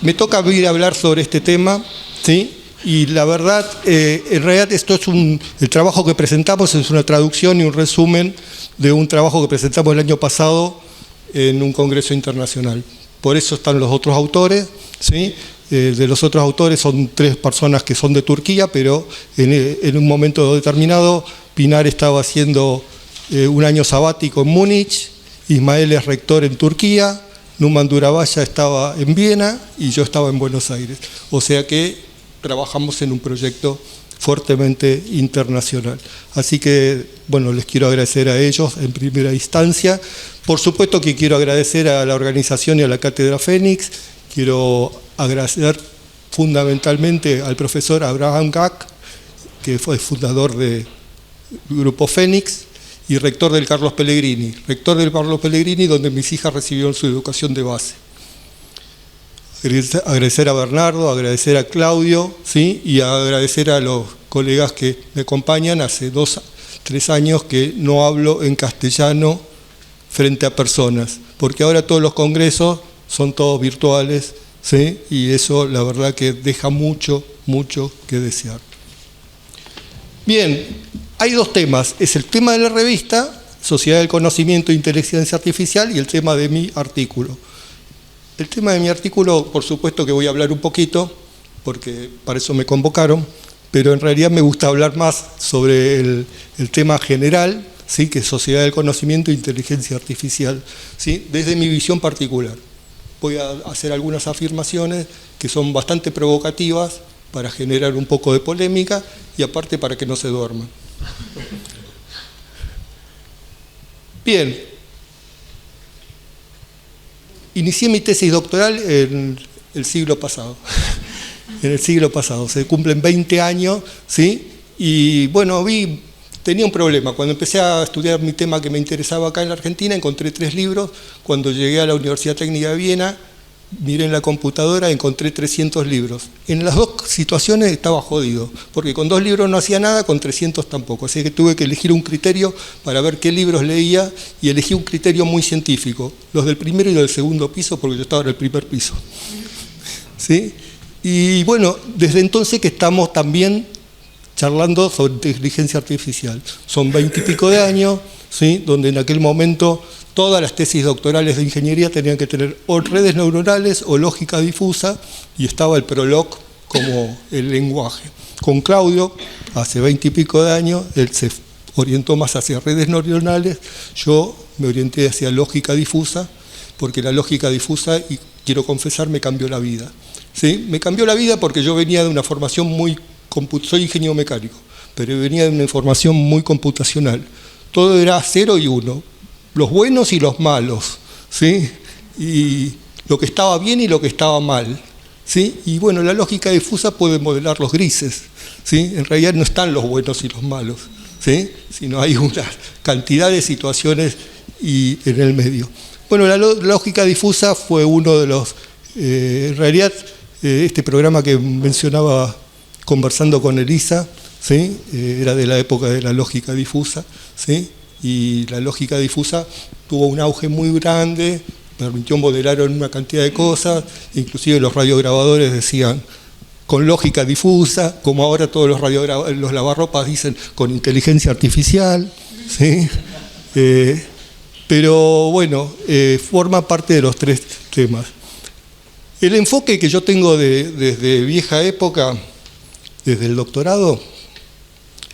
me toca venir a hablar sobre este tema, ¿sí? Y la verdad, en realidad esto es el trabajo que presentamos es una traducción y un resumen de un trabajo que presentamos el año pasado en un congreso internacional. Por eso están los otros autores, ¿sí? De los otros autores son 3 personas que son de Turquía, pero en un momento determinado Pinar estaba haciendo un año sabático en Múnich, Ismael es rector en Turquía, Numan Durabaya estaba en Viena y yo estaba en Buenos Aires. O sea que trabajamos en un proyecto fuertemente internacional. Así que, bueno, les quiero agradecer a ellos en primera instancia. Por supuesto que quiero agradecer a la organización y a la Cátedra Fénix. Quiero agradecer fundamentalmente al profesor Abraham Gak, que fue fundador del Grupo Fénix, y rector del Carlos Pellegrini. Rector del Carlos Pellegrini, donde mis hijas recibieron su educación de base. Agradecer a Bernardo, agradecer a Claudio, ¿sí? Y agradecer a los colegas que me acompañan. Hace 3 años que no hablo en castellano frente a personas, porque ahora todos los congresos son todos virtuales, ¿sí? Y eso la verdad que deja mucho, mucho que desear. Bien, hay 2 temas. Es el tema de la revista, Sociedad del Conocimiento e Inteligencia Artificial, y el tema de mi artículo. El tema de mi artículo, por supuesto que voy a hablar un poquito, porque para eso me convocaron, pero en realidad me gusta hablar más sobre el tema general, ¿sí? Que es Sociedad del Conocimiento e Inteligencia Artificial, ¿sí? Desde mi visión particular. Voy a hacer algunas afirmaciones que son bastante provocativas para generar un poco de polémica y aparte para que no se duerman. Bien. Inicié mi tesis doctoral en el siglo pasado. En el siglo pasado. Se cumplen 20 años, ¿sí? Y bueno, tenía un problema. Cuando empecé a estudiar mi tema que me interesaba acá en la Argentina, encontré 3 libros. Cuando llegué a la Universidad Técnica de Viena, miré en la computadora, encontré 300 libros. En las 2 situaciones estaba jodido, porque con 2 libros no hacía nada, con 300 tampoco. Así que tuve que elegir un criterio para ver qué libros leía y elegí un criterio muy científico, los del primero y del segundo piso, porque yo estaba en el primer piso. ¿Sí? Y bueno, desde entonces que estamos también charlando sobre inteligencia artificial. Son 20 y pico de años, ¿sí? Donde en aquel momento todas las tesis doctorales de ingeniería tenían que tener o redes neuronales o lógica difusa, y estaba el Prolog como el lenguaje. Con Claudio, hace 20 y pico de años, él se orientó más hacia redes neuronales, yo me orienté hacia lógica difusa, porque la lógica difusa, y quiero confesar, me cambió la vida. ¿Sí? Me cambió la vida porque yo venía de una formación soy ingeniero mecánico, pero venía de una formación muy computacional. Todo era 0 y 1. Los buenos y los malos, ¿sí? Y lo que estaba bien y lo que estaba mal, ¿sí? Y bueno, la lógica difusa puede modelar los grises, ¿sí? En realidad no están los buenos y los malos, ¿sí? Sino hay una cantidad de situaciones en el medio. Bueno, la lógica difusa fue uno de los... en realidad, este programa que mencionaba conversando con Elisa, ¿sí? Era de la época de la lógica difusa, ¿sí? Y la lógica difusa tuvo un auge muy grande, permitió modelar una cantidad de cosas, inclusive los radiograbadores decían con lógica difusa, como ahora todos los lavarropas dicen con inteligencia artificial, ¿sí? Pero bueno, forma parte de los 3 temas. El enfoque que yo tengo desde vieja época, desde el doctorado,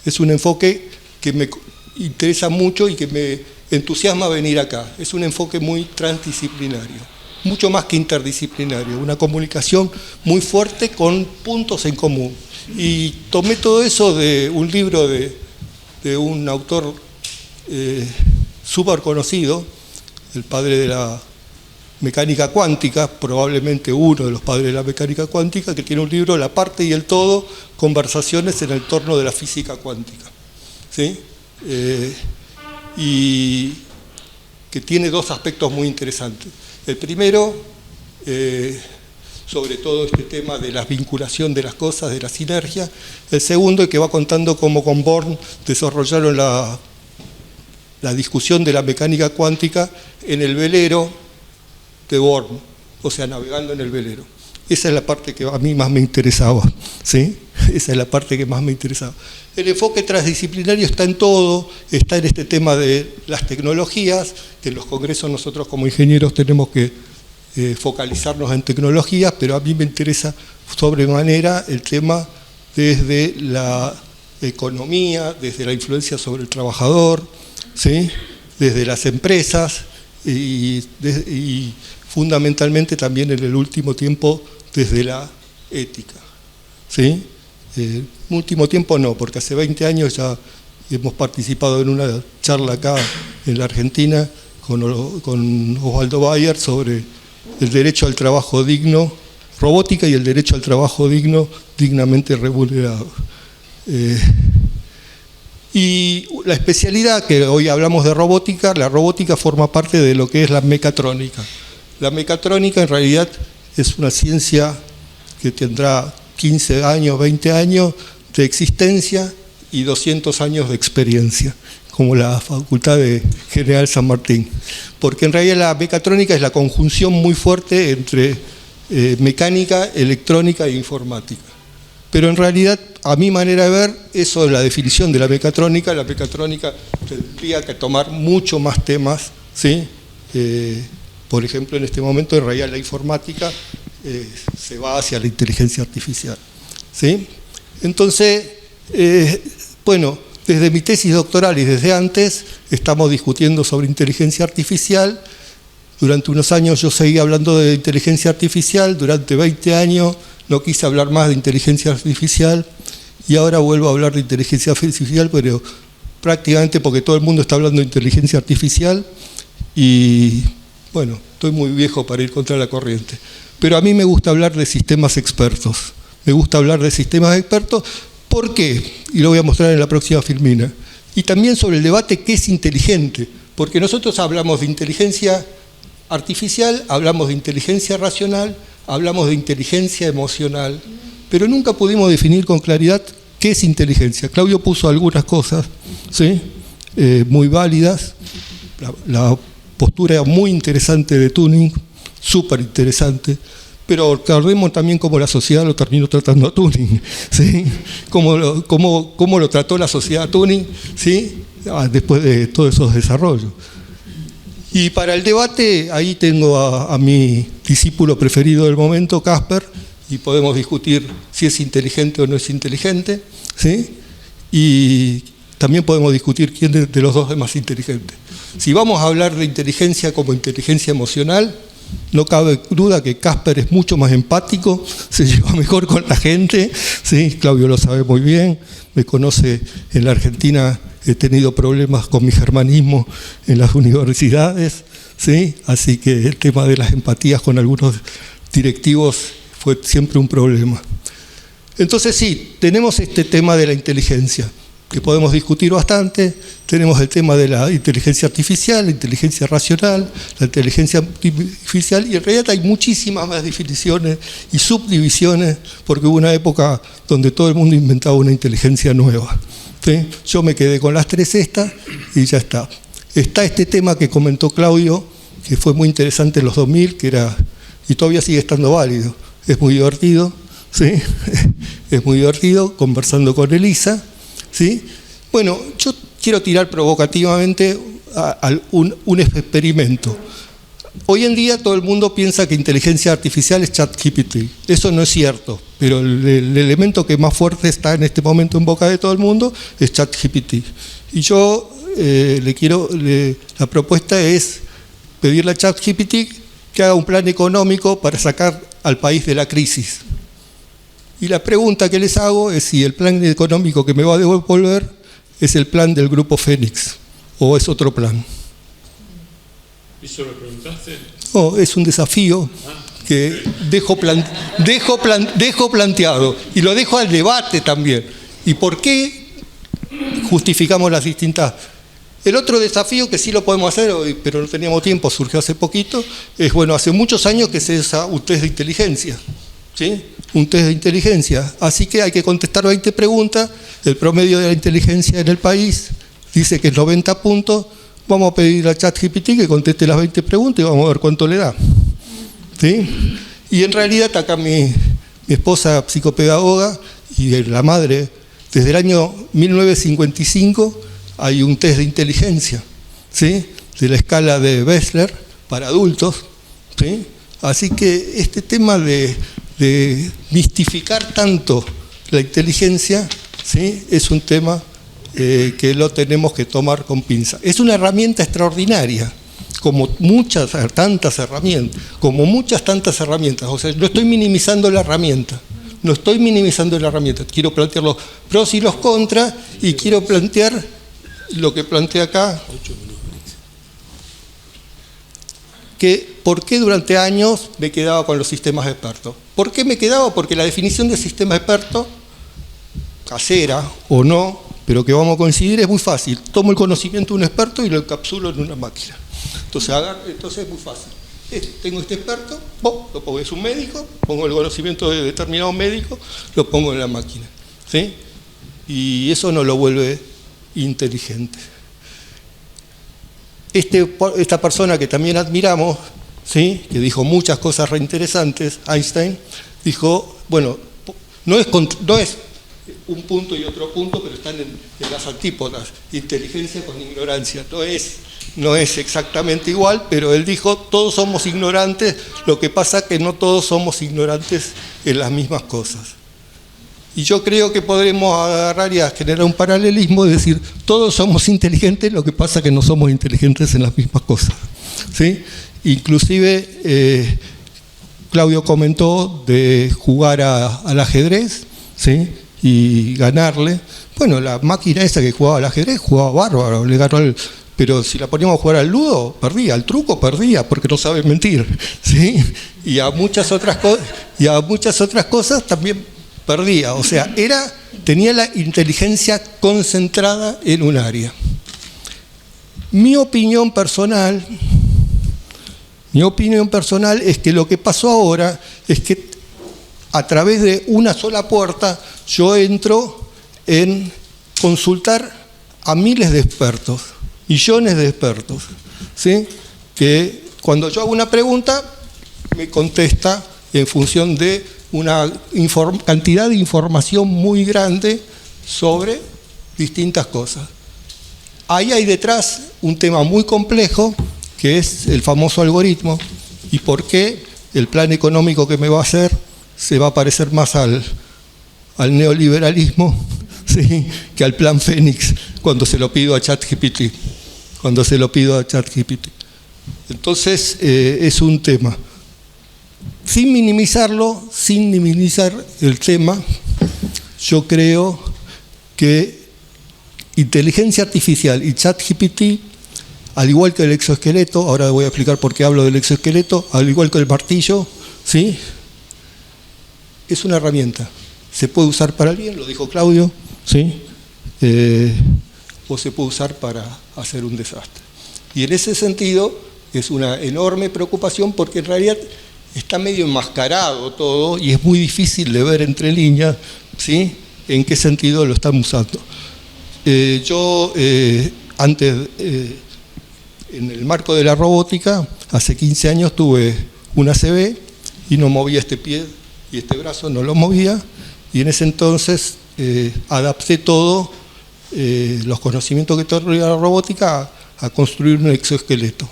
es un enfoque que me interesa mucho y que me entusiasma venir acá. Es un enfoque muy transdisciplinario, mucho más que interdisciplinario, una comunicación muy fuerte con puntos en común. Y tomé todo eso de un libro de un autor súper conocido, el padre de la mecánica cuántica, probablemente uno de los padres de la mecánica cuántica, que tiene un libro, La parte y el todo, conversaciones en el entorno de la física cuántica, ¿sí? Y que tiene 2 aspectos muy interesantes. El primero, sobre todo este tema de la vinculación de las cosas, de la sinergia. El segundo, que va contando cómo con Born desarrollaron la discusión de la mecánica cuántica en el velero de Born, o sea, navegando en el velero. Esa es la parte que a mí más me interesaba, ¿sí? Esa es la parte que más me interesaba. El enfoque transdisciplinario está en todo, está en este tema de las tecnologías, que en los congresos nosotros como ingenieros tenemos que focalizarnos en tecnologías, pero a mí me interesa sobremanera el tema desde la economía, desde la influencia sobre el trabajador, ¿sí? Desde las empresas y fundamentalmente también en el último tiempo desde la ética, ¿sí? Último tiempo no, porque hace 20 años ya hemos participado en una charla acá en la Argentina con Osvaldo Bayer sobre el derecho al trabajo digno, robótica y el derecho al trabajo digno, dignamente remunerado. Y la especialidad, que hoy hablamos de robótica, la robótica forma parte de lo que es la mecatrónica. La mecatrónica en realidad es una ciencia que tendrá 15 años, 20 años de existencia y 200 años de experiencia, como la Facultad de General San Martín. Porque en realidad la mecatrónica es la conjunción muy fuerte entre mecánica, electrónica e informática. Pero en realidad, a mi manera de ver, eso es la definición de la mecatrónica. La mecatrónica tendría que tomar mucho más temas, ¿sí? Por ejemplo, en este momento, en realidad, la informática se va hacia la inteligencia artificial, ¿sí? Entonces, bueno, desde mi tesis doctoral y desde antes, estamos discutiendo sobre inteligencia artificial. Durante unos años yo seguí hablando de inteligencia artificial, durante 20 años no quise hablar más de inteligencia artificial y ahora vuelvo a hablar de inteligencia artificial, pero prácticamente porque todo el mundo está hablando de inteligencia artificial y bueno, estoy muy viejo para ir contra la corriente. Pero a mí me gusta hablar de sistemas expertos. Me gusta hablar de sistemas expertos. ¿Por qué? Y lo voy a mostrar en la próxima filmina. Y también sobre el debate qué es inteligente. Porque nosotros hablamos de inteligencia artificial, hablamos de inteligencia racional, hablamos de inteligencia emocional, pero nunca pudimos definir con claridad qué es inteligencia. Claudio puso algunas cosas, ¿sí? Muy válidas. La postura muy interesante de Turing, súper interesante, pero recordemos también cómo la sociedad lo terminó tratando a Turing, ¿sí? Cómo lo trató la sociedad a Turing, ¿sí? Después de todos esos desarrollos. Y para el debate, ahí tengo a mi discípulo preferido del momento, Casper, y podemos discutir si es inteligente o no es inteligente, ¿sí? Y también podemos discutir quién de los dos es más inteligente. Si vamos a hablar de inteligencia como inteligencia emocional, no cabe duda que Casper es mucho más empático, se lleva mejor con la gente, ¿sí? Claudio lo sabe muy bien, me conoce en la Argentina, he tenido problemas con mi germanismo en las universidades, ¿sí? Así que el tema de las empatías con algunos directivos fue siempre un problema. Entonces sí, tenemos este tema de la inteligencia, que podemos discutir bastante. Tenemos el tema de la inteligencia artificial, la inteligencia racional, la inteligencia artificial, y en realidad hay muchísimas más definiciones y subdivisiones, porque hubo una época donde todo el mundo inventaba una inteligencia nueva, ¿sí? Yo me quedé con las tres estas y ya está. Está este tema que comentó Claudio, que fue muy interesante en los 2000, que era, y todavía sigue estando válido, es muy divertido, ¿sí? Es muy divertido conversando con Elisa, ¿sí? Bueno, yo quiero tirar provocativamente un experimento. Hoy en día todo el mundo piensa que inteligencia artificial es ChatGPT. Eso no es cierto, pero el elemento que más fuerte está en este momento en boca de todo el mundo es ChatGPT. Y yo la propuesta es pedirle a ChatGPT que haga un plan económico para sacar al país de la crisis. Y la pregunta que les hago es si el plan económico que me va a devolver es el plan del Grupo Fénix o es otro plan. ¿Eso lo preguntaste? No, es un desafío que dejo planteado y lo dejo al debate también. ¿Y por qué justificamos las distintas? El otro desafío que sí lo podemos hacer, pero no teníamos tiempo, surgió hace poquito, es, bueno, hace muchos años que se usa un test de inteligencia, ¿sí? Un test de inteligencia. Así que hay que contestar 20 preguntas. El promedio de la inteligencia en el país dice que es 90 puntos. Vamos a pedir a ChatGPT que conteste las 20 preguntas y vamos a ver cuánto le da, ¿sí? Y en realidad acá mi esposa psicopedagoga y la madre, desde el año 1955 hay un test de inteligencia, ¿sí?, de la escala de Wechsler para adultos, ¿sí? Así que este tema de mistificar tanto la inteligencia, ¿sí?, es un tema que lo tenemos que tomar con pinza. Es una herramienta extraordinaria, como muchas tantas herramientas, o sea, no estoy minimizando la herramienta, quiero plantear los pros y los contras, y quiero plantear lo que plantea acá, que por qué durante años me quedaba con los sistemas expertos. ¿Por qué me quedaba? Porque la definición de sistema experto, casera o no, pero que vamos a coincidir, es muy fácil. Tomo el conocimiento de un experto y lo encapsulo en una máquina. Entonces es muy fácil. Tengo este experto, lo pongo, es un médico, pongo el conocimiento de determinado médico, lo pongo en la máquina, ¿sí? Y eso no lo vuelve inteligente. Esta persona que también admiramos, ¿sí?, que dijo muchas cosas reinteresantes, Einstein, dijo, bueno, no es un punto y otro punto, pero están en las antípodas, inteligencia con ignorancia, no es exactamente igual, pero él dijo, todos somos ignorantes, lo que pasa es que no todos somos ignorantes en las mismas cosas. Y yo creo que podremos agarrar y generar un paralelismo, y decir, todos somos inteligentes, lo que pasa es que no somos inteligentes en las mismas cosas, ¿sí? Inclusive, Claudio comentó de jugar al ajedrez, ¿sí?, y ganarle. Bueno, la máquina esa que jugaba al ajedrez jugaba bárbaro, le ganó pero si la poníamos a jugar al ludo, perdía, al truco perdía, porque no sabe mentir, ¿sí? Y a muchas otras cosas también perdía. O sea, tenía la inteligencia concentrada en un área. Mi opinión personal es que lo que pasó ahora es que a través de una sola puerta yo entro en consultar a miles de expertos, millones de expertos, ¿sí?, que cuando yo hago una pregunta me contesta en función de una cantidad de información muy grande sobre distintas cosas. Ahí hay detrás un tema muy complejo, que es el famoso algoritmo, y por qué el plan económico que me va a hacer se va a parecer más al neoliberalismo, ¿sí?, que al plan Fénix cuando se lo pido a ChatGPT. Entonces, es un tema. Sin minimizar el tema, yo creo que inteligencia artificial y ChatGPT, al igual que el exoesqueleto, ahora voy a explicar por qué hablo del exoesqueleto, al igual que el martillo, ¿sí?, es una herramienta. Se puede usar para el bien, lo dijo Claudio, ¿sí?, o se puede usar para hacer un desastre. Y en ese sentido es una enorme preocupación, porque en realidad está medio enmascarado todo y es muy difícil de ver entre líneas, ¿sí?, en qué sentido lo están usando. Yo antes, en el marco de la robótica, hace 15 años tuve una ACV y no movía este pie y este brazo no lo movía, y en ese entonces adapté todo, los conocimientos que tenía la robótica, a construir un exoesqueleto.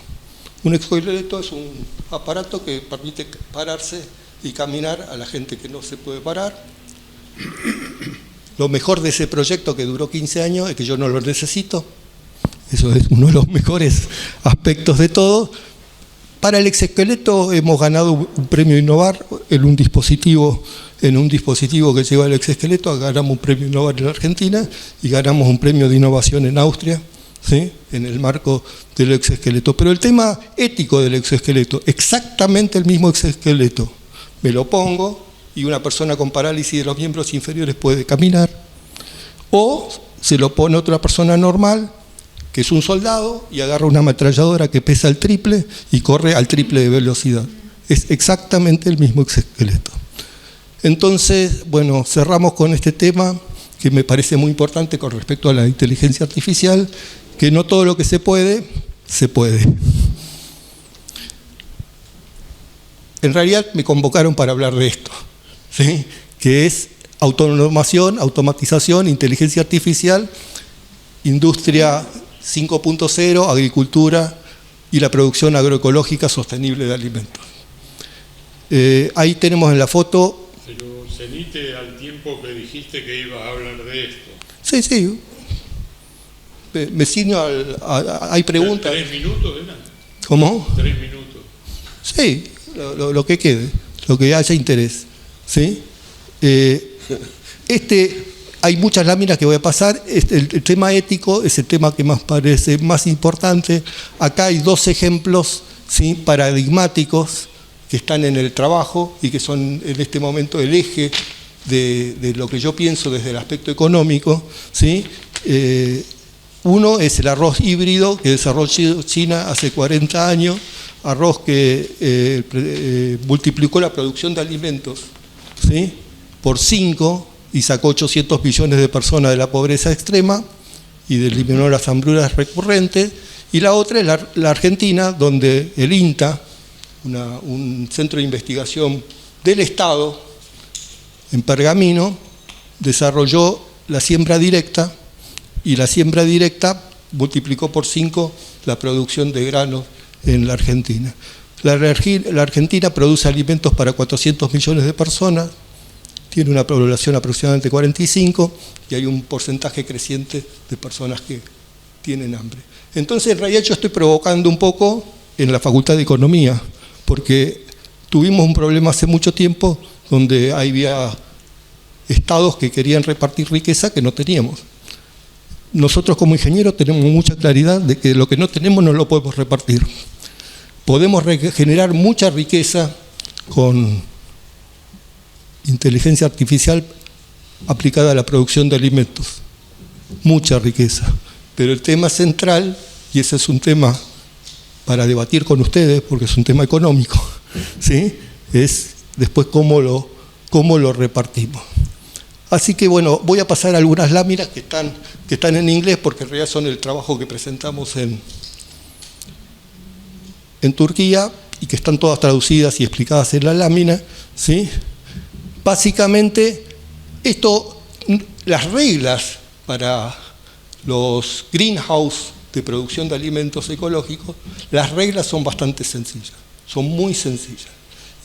Un exoesqueleto es un aparato que permite pararse y caminar a la gente que no se puede parar. Lo mejor de ese proyecto, que duró 15 años, es que yo no lo necesito. Eso es uno de los mejores aspectos de todo. Para el exoesqueleto hemos ganado un premio Innovar en un dispositivo que lleva el exoesqueleto. Ganamos un premio Innovar en Argentina y ganamos un premio de innovación en Austria, ¿sí?, en el marco del exoesqueleto. Pero el tema ético del exoesqueleto, exactamente el mismo exoesqueleto, me lo pongo y una persona con parálisis de los miembros inferiores puede caminar, o se lo pone otra persona normal, que es un soldado, y agarra una ametralladora que pesa el triple y corre al triple de velocidad. Es exactamente el mismo exoesqueleto. Entonces, bueno, cerramos con este tema que me parece muy importante con respecto a la inteligencia artificial, que no todo lo que se puede, se puede. en realidad me convocaron para hablar de esto, ¿sí? Que es automación, automatización, inteligencia artificial, industria 5.0, agricultura y la producción agroecológica sostenible de alimentos. Ahí tenemos en la foto... Pero cenite al tiempo que dijiste que ibas a hablar de esto. Sí, sí. Me ciño hay preguntas. 3 minutos, ¿verdad? ¿Cómo? 3 minutos. Sí, lo que quede, lo que haya interés. ¿Sí? Hay muchas láminas que voy a pasar. El tema ético es el tema que más parece más importante. Acá hay 2 ejemplos, ¿sí?, paradigmáticos que están en el trabajo y que son en este momento el eje de lo que yo pienso desde el aspecto económico, ¿sí? Uno es el arroz híbrido que desarrolló China hace 40 años, arroz que multiplicó la producción de alimentos, ¿sí?, por 5 y sacó 800 millones de personas de la pobreza extrema y eliminó las hambrunas recurrentes. Y la otra es la Argentina, donde el INTA, un centro de investigación del Estado, en Pergamino, desarrolló la siembra directa, y la siembra directa multiplicó por 5 la producción de granos en la Argentina. La Argentina produce alimentos para 400 millones de personas, tiene una población aproximadamente 45 y hay un porcentaje creciente de personas que tienen hambre. Entonces, en realidad yo estoy provocando un poco en la Facultad de Economía, porque tuvimos un problema hace mucho tiempo donde había estados que querían repartir riqueza que no teníamos. Nosotros como ingenieros tenemos mucha claridad de que lo que no tenemos no lo podemos repartir. Podemos generar mucha riqueza con inteligencia artificial aplicada a la producción de alimentos, mucha riqueza, pero el tema central, y ese es un tema para debatir con ustedes porque es un tema económico, ¿sí?, es después cómo lo repartimos. Así que bueno, voy a pasar algunas láminas que están en inglés porque en realidad son el trabajo que presentamos en Turquía y que están todas traducidas y explicadas en la lámina, ¿sí? Básicamente, las reglas para los greenhouse de producción de alimentos ecológicos, las reglas son bastante sencillas, son muy sencillas.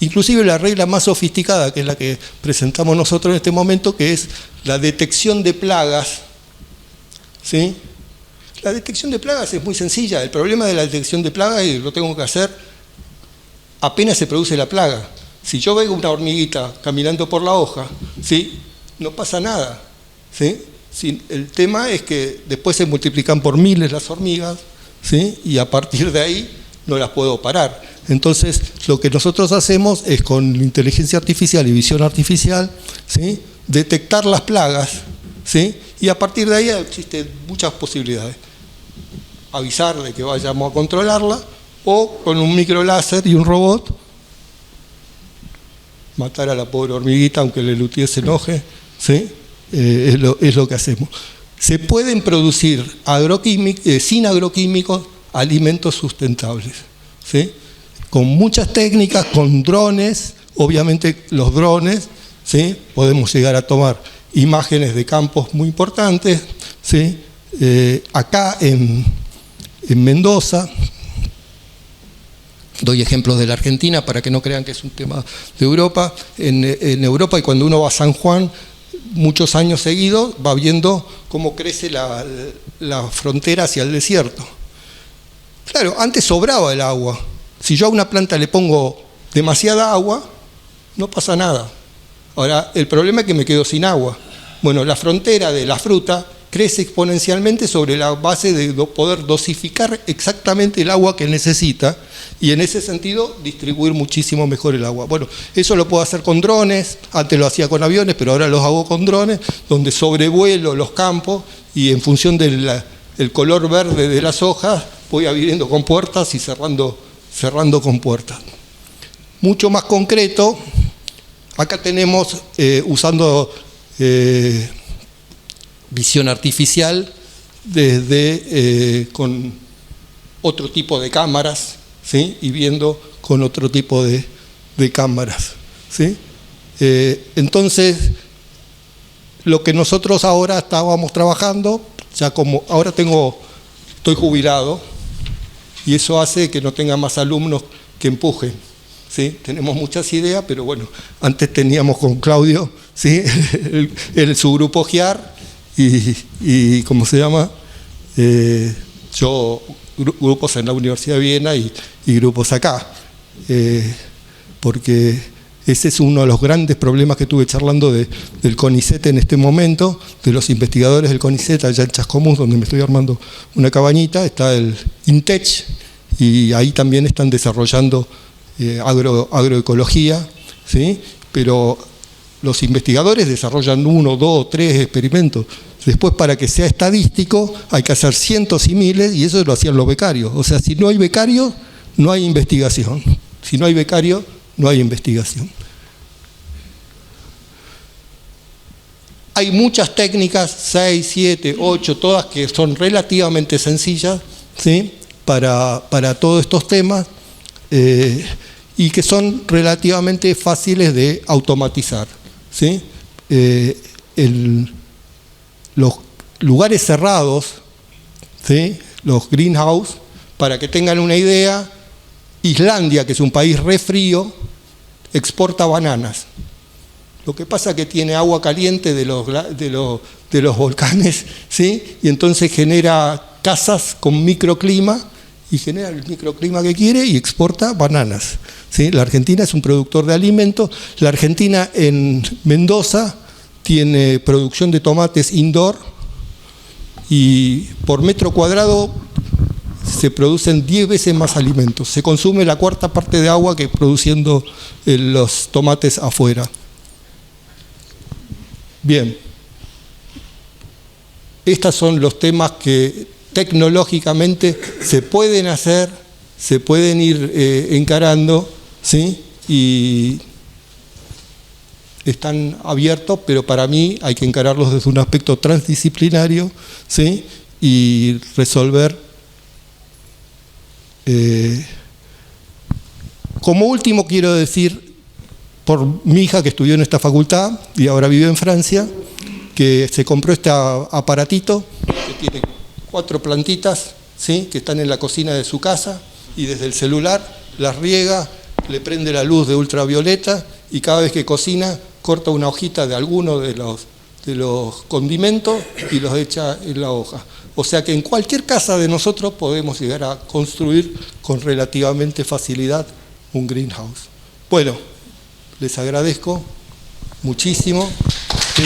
Inclusive la regla más sofisticada, que es la que presentamos nosotros en este momento, que es la detección de plagas, ¿sí? La detección de plagas es muy sencilla. El problema de la detección de plagas es que lo tengo que hacer apenas se produce la plaga. Si yo veo una hormiguita caminando por la hoja, ¿sí?, no pasa nada, ¿sí? El tema es que después se multiplican por miles las hormigas, ¿sí?, y a partir de ahí no las puedo parar. Entonces, lo que nosotros hacemos es con inteligencia artificial y visión artificial, ¿sí?, detectar las plagas, ¿sí?, y a partir de ahí existen muchas posibilidades. Avisar de que vayamos a controlarla, o con un microláser y un robot, matar a la pobre hormiguita aunque el luthier se enoje, ¿sí? Es lo que hacemos. Se pueden producir sin agroquímicos alimentos sustentables, ¿sí?, con muchas técnicas, con drones. Obviamente los drones, ¿sí?, podemos llegar a tomar imágenes de campos muy importantes, ¿sí? Acá en Mendoza, doy ejemplos de la Argentina para que no crean que es un tema de Europa. En Europa, y cuando uno va a San Juan, muchos años seguidos, va viendo cómo crece la frontera hacia el desierto. Claro, antes sobraba el agua. Si yo a una planta le pongo demasiada agua, no pasa nada. Ahora, el problema es que me quedo sin agua. Bueno, la frontera de la fruta crece exponencialmente sobre la base de poder dosificar exactamente el agua que necesita y en ese sentido distribuir muchísimo mejor el agua. Bueno, eso lo puedo hacer con drones, antes lo hacía con aviones, pero ahora los hago con drones, donde sobrevuelo los campos y en función del color verde de las hojas voy abriendo compuertas y cerrando compuertas. Mucho más concreto, acá tenemos usando visión artificial con otro tipo de cámaras, ¿sí?, y viendo con otro tipo de de cámaras, ¿sí? Entonces, lo que nosotros ahora estábamos trabajando, ya como ahora estoy jubilado, y eso hace que no tenga más alumnos que empujen, ¿sí? Tenemos muchas ideas, pero bueno, antes teníamos con Claudio, ¿sí? Su grupo GIAR y ¿cómo se llama? Yo, grupos en la Universidad de Viena y grupos acá, porque ese es uno de los grandes problemas que estuve charlando del CONICET en este momento, de los investigadores del CONICET allá en Chascomús, donde me estoy armando una cabañita, está el INTECH, y ahí también están desarrollando agroecología, ¿sí? Pero los investigadores desarrollan 1, 2, 3 experimentos. Después, para que sea estadístico, hay que hacer cientos y miles, y eso lo hacían los becarios. O sea, si no hay becarios, no hay investigación. Si no hay becarios, no hay investigación. Hay muchas técnicas, 6, 7, 8, todas que son relativamente sencillas, ¿sí? para todos estos temas, y que son relativamente fáciles de automatizar, ¿sí? Los lugares cerrados, ¿sí? Los greenhouse, para que tengan una idea, Islandia, que es un país re frío, exporta bananas. Lo que pasa es que tiene agua caliente de los volcanes, ¿sí? Y entonces genera casas con microclima, y genera el microclima que quiere y exporta bananas, ¿sí? La Argentina es un productor de alimentos. La Argentina en Mendoza tiene producción de tomates indoor, y por metro cuadrado se producen 10 veces más alimentos. Se consume la cuarta parte de agua que produciendo los tomates afuera. Bien. Estos son los temas que tecnológicamente se pueden hacer, se pueden ir encarando, ¿sí? Y están abiertos, pero para mí hay que encararlos desde un aspecto transdisciplinario, ¿sí? Y resolver. Como último quiero decir, por mi hija que estudió en esta facultad y ahora vive en Francia, que se compró este aparatito que tiene 4 plantitas, ¿sí? Que están en la cocina de su casa, y desde el celular las riega, le prende la luz de ultravioleta, y cada vez que cocina corta una hojita de alguno de los condimentos y los echa en la hoja. O sea que en cualquier casa de nosotros podemos llegar a construir con relativamente facilidad un greenhouse. Bueno, les agradezco muchísimo. ¿Sí?